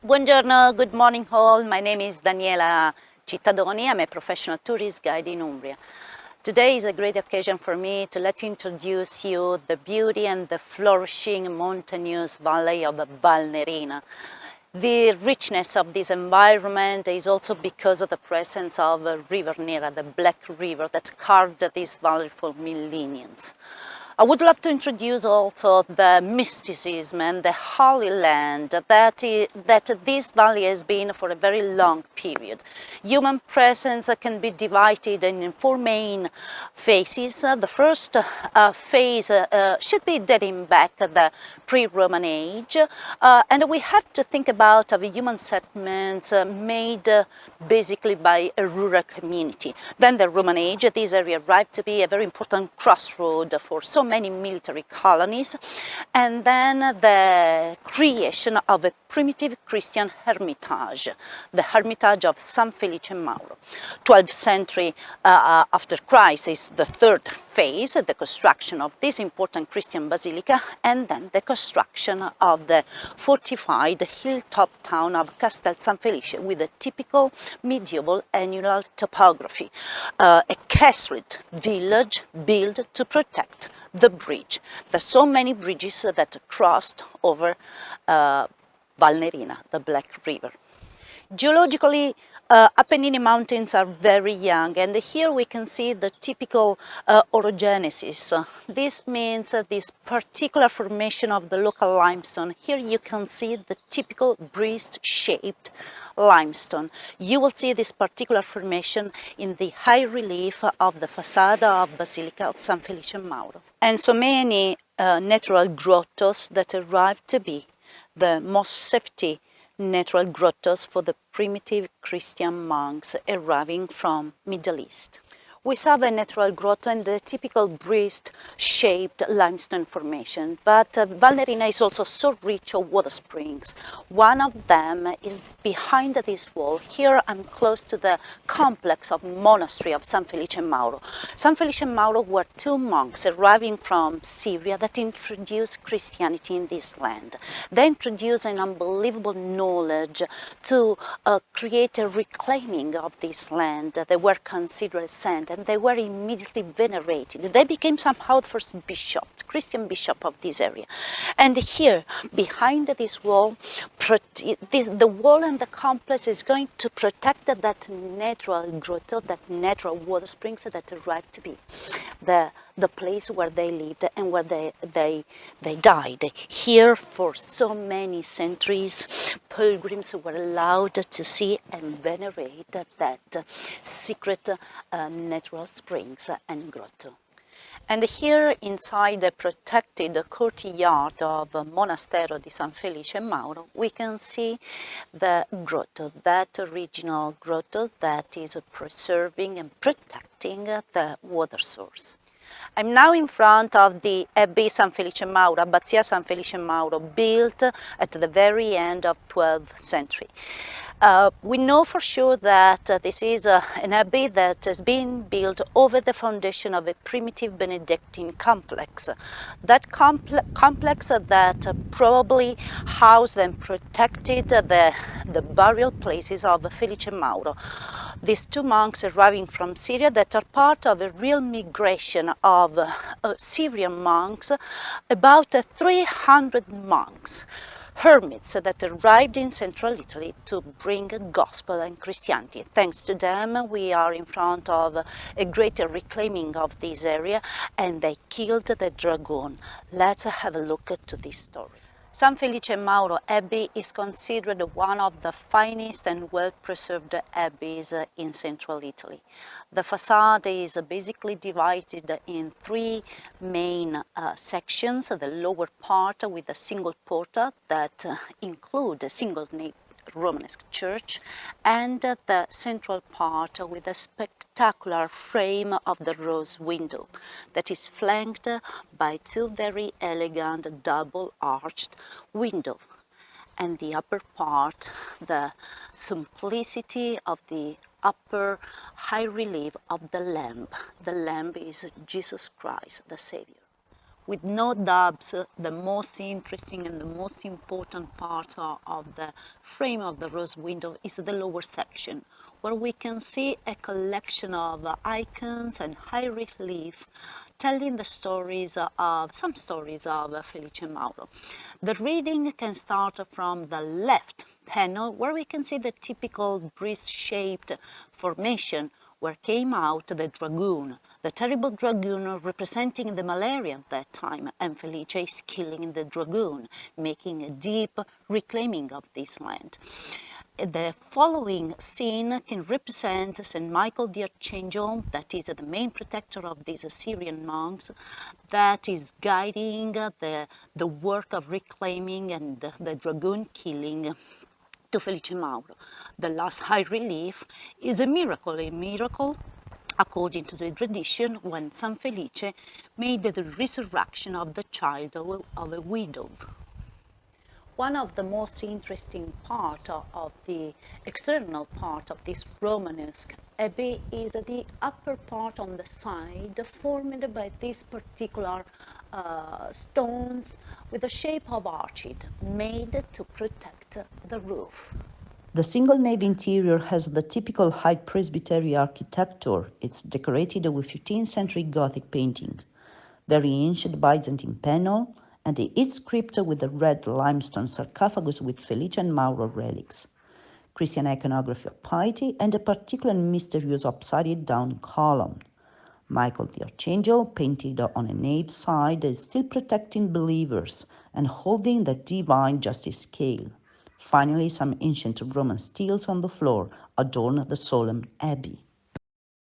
Buongiorno, good morning all. My name is Daniela Cittadoni. I'm a professional tourist guide in Umbria. Today is a great occasion for me to introduce you the beauty and the flourishing mountainous valley of Valnerina. The richness of this environment is also because of the presence of River Nera, the Black River that carved this valley for millennia. I would love to introduce also the mysticism and the holy land that this valley has been for a very long period. Human presence can be divided in four main phases. The first phase should be dating back the pre-Roman age, and we have to think about the human settlements made basically by a rural community. Then the Roman age, this area arrived to be a very important crossroad for so many military colonies, and then the creation of a primitive Christian hermitage, the Hermitage of San Felice Mauro. 12th century after Christ is the third phase, the construction of this important Christian basilica, and then the construction of the fortified hilltop town of Castel San Felice with a typical medieval annual topography, a castled village built to protect the bridge. There's so many bridges that crossed over Valnerina, the Black River. Geologically, Apennine Mountains are very young, and here we can see the typical orogenesis. This means this particular formation of the local limestone. Here you can see the typical breast-shaped limestone. You will see this particular formation in the high relief of the facade of Basilica of San Felice Mauro. And so many natural grottos that arrived to be the most safety natural grottos for the primitive Christian monks arriving from Middle East. We saw the natural grotto and the typical breast-shaped limestone formation, but Valnerina is also so rich of water springs. One of them is behind this wall. Here I'm close to the complex of monastery of San Felice Mauro. San Felice Mauro were two monks arriving from Syria that introduced Christianity in this land. They introduced an unbelievable knowledge to create a reclaiming of this land. They were considered a saint, and they were immediately venerated. They became somehow the first bishop, Christian bishop of this area. And here, behind this wall, the wall and the complex is going to protect that natural grotto, that natural water springs that arrived to be the place where they lived and where they died. Here, for so many centuries, pilgrims were allowed to see and venerate that secret natural springs and grotto. And here inside the protected courtyard of Monastero di San Felice Mauro, we can see the grotto, that original grotto that is preserving and protecting the water source. I'm now in front of the Abbey San Felice Mauro, Abbazia San Felice Mauro, built at the very end of 12th century. We know for sure that this is an abbey that has been built over the foundation of a primitive Benedictine complex. That complex that probably housed and protected the burial places of Felice Mauro. These two monks arriving from Syria that are part of a real migration of Syrian monks, about 300 monks, hermits that arrived in central Italy to bring gospel and Christianity. Thanks to them, we are in front of a greater reclaiming of this area, and they killed the dragon. Let's have a look at this story. San Felice Mauro Abbey is considered one of the finest and well-preserved abbeys in central Italy. The facade is basically divided in three main sections. The lower part with a single porta that include a single Romanesque church, and the central part with a spectacular frame of the rose window that is flanked by two very elegant double-arched windows, and the upper part, the simplicity of the upper high relief of the lamb. The lamb is Jesus Christ, the Savior. With no doubts, the most interesting and the most important part of the frame of the rose window is the lower section, where we can see a collection of icons and high relief telling the stories of some stories of Felice and Mauro. The reading can start from the left panel, where we can see the typical breast-shaped formation where came out the dragoon, the terrible dragoon representing the malaria at that time, and Felice is killing the dragoon, making a deep reclaiming of this land. The following scene can represent St. Michael the Archangel, that is the main protector of these Syrian monks, that is guiding the work of reclaiming and the dragoon killing to Felice Mauro. The last high relief is a miracle according to the tradition, when San Felice made the resurrection of the child of a widow. One of the most interesting part of the external part of this Romanesque abbey is the upper part on the side, formed by these particular stones with the shape of arches, made to protect the roof. The single nave interior has the typical high presbytery architecture. It's decorated with 15th century Gothic paintings, very ancient Byzantine panel, and it's crypt with a red limestone sarcophagus with Felice and Mauro relics, Christian iconography of piety, and a particular mysterious upside-down column. Michael the Archangel, painted on a nave side, is still protecting believers and holding the divine justice scale. Finally, some ancient Roman steels on the floor adorn the solemn abbey.